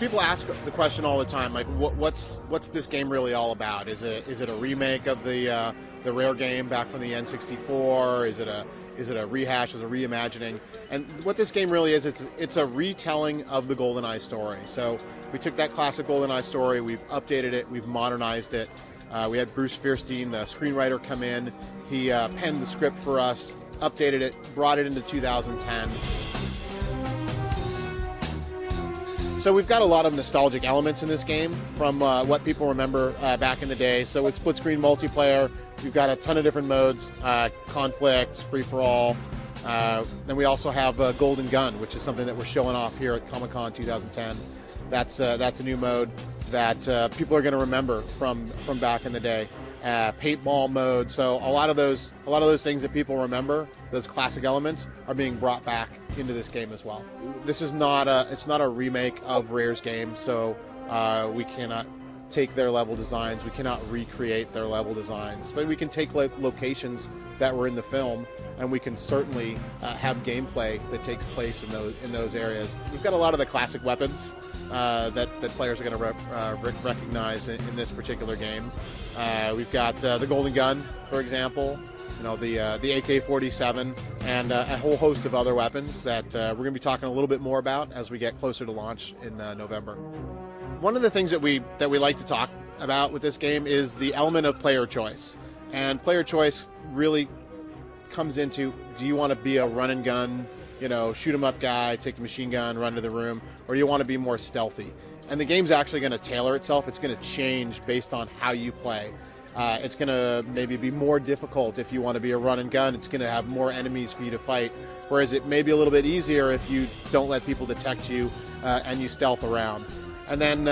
people ask the question all the time, like, what's this game really all about? Is it a remake of the Rare game back from the N64? Is it a rehash? Is it a reimagining? And what this game really is, it's a retelling of the Goldeneye story. So we took that classic Goldeneye story, we've updated it, we've modernized it. We had Bruce Fierstein, the screenwriter, come in. He penned the script for us, updated it, brought it into 2010. So we've got a lot of nostalgic elements in this game from what people remember back in the day. So with split-screen multiplayer, we've got a ton of different modes, conflict, free-for-all. Then we also have Golden Gun, which is something that we're showing off here at ComiCon 2010. That's a new mode that people are going to remember from back in the day. Paintball mode. So a lot of those things that people remember, those classic elements, are being brought back into this game as well. This is not a remake of Rare's game, so we cannot take their level designs, we cannot recreate their level designs, but we can take locations that were in the film, and we can certainly have gameplay that takes place in those areas. We've got a lot of the classic weapons that players are going to recognize in this particular game. We've got the Golden Gun, for example, the AK-47, and a whole host of other weapons that we're going to be talking a little bit more about as we get closer to launch in November. One of the things that we like to talk about with this game is the element of player choice. And player choice really comes into, do you want to be a run and gun, shoot 'em up guy, take the machine gun, run to the room, or do you want to be more stealthy? And the game's actually going to tailor itself. It's going to change based on how you play. It's going to maybe be more difficult if you want to be a run and gun. It's going to have more enemies for you to fight, whereas it may be a little bit easier if you don't let people detect you and you stealth around. And then,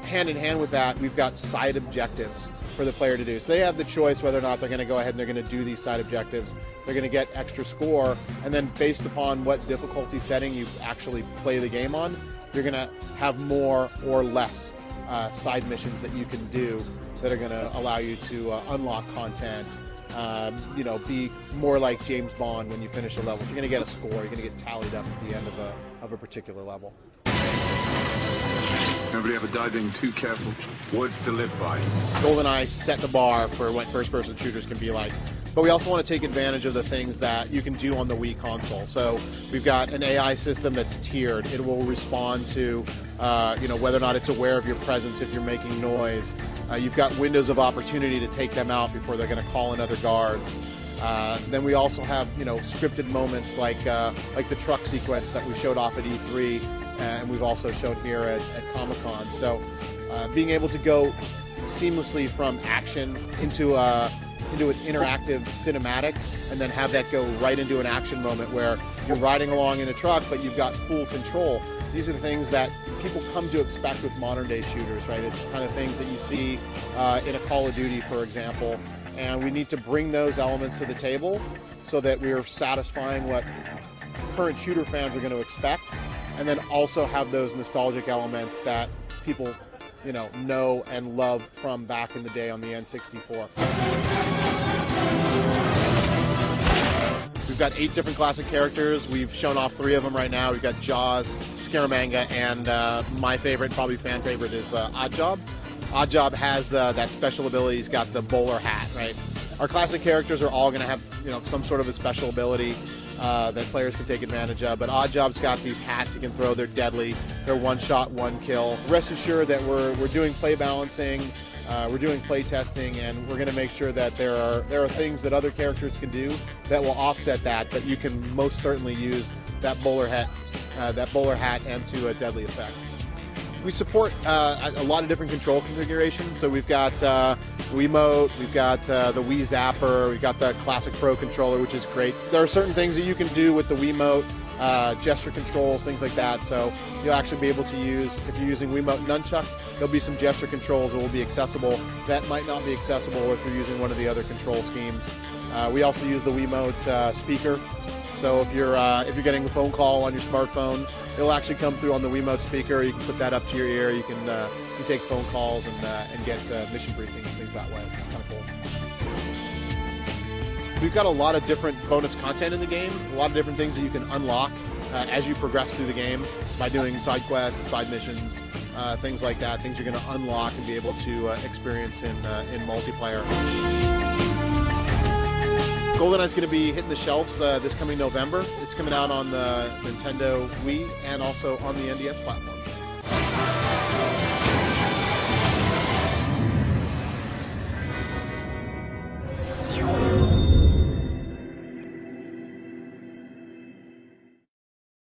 hand in hand with that, we've got side objectives for the player to do. So they have the choice whether or not they're going to go ahead and they're going to do these side objectives. They're going to get extra score, and then based upon what difficulty setting you actually play the game on, you're going to have more or less side missions that you can do that are going to allow you to unlock content, be more like James Bond when you finish a level. You're going to get a score, you're going to get tallied up at the end of a particular level. Nobody ever died being too careful. Words to live by. Goldeneye set the bar for what first-person shooters can be like. But we also want to take advantage of the things that you can do on the Wii console. So we've got an AI system that's tiered. It will respond to, whether or not it's aware of your presence if you're making noise. You've got windows of opportunity to take them out before they're going to call in other guards. Then we also have, scripted moments like the truck sequence that we showed off at E3, and we've also shown here at ComiCon. So being able to go seamlessly from action into an interactive cinematic, and then have that go right into an action moment where you're riding along in a truck, but you've got full control. These are the things that people come to expect with modern-day shooters, right? It's kind of things that you see in a Call of Duty, for example. And we need to bring those elements to the table so that we're satisfying what current shooter fans are going to expect, and then also have those nostalgic elements that people, know and love from back in the day on the N64. We've got 8 different classic characters. We've shown off 3 of them right now. We've got Jaws, Scaramanga, and my favorite, probably fan favorite, is Oddjob. Oddjob has that special ability. He's got the bowler hat, right? Our classic characters are all going to have, some sort of a special ability that players can take advantage of. But Oddjob's got these hats he can throw. They're deadly. They're one shot, one kill. Rest assured that we're doing play balancing, we're doing play testing, and we're going to make sure that there are things that other characters can do that will offset that. But you can most certainly use that bowler hat and to a deadly effect. We support a lot of different control configurations. So we've got Wiimote, we've got the Wii Zapper, we've got the Classic Pro controller, which is great. There are certain things that you can do with the Wiimote, gesture controls, things like that. So you'll actually be able to use, if you're using Wiimote Nunchuck, there'll be some gesture controls that will be accessible. That might not be accessible if you're using one of the other control schemes. We also use the Wiimote speaker. So if you're getting a phone call on your smartphone, it'll actually come through on the Wiimote speaker. You can put that up to your ear. You can take phone calls and get mission briefings and things that way. It's kind of cool. We've got a lot of different bonus content in the game, a lot of different things that you can unlock as you progress through the game by doing side quests and side missions. things like that, things you're going to unlock and be able to experience in multiplayer. Goldeneye is going to be hitting the shelves this coming November. It's coming out on the Nintendo Wii and also on the NDS platform.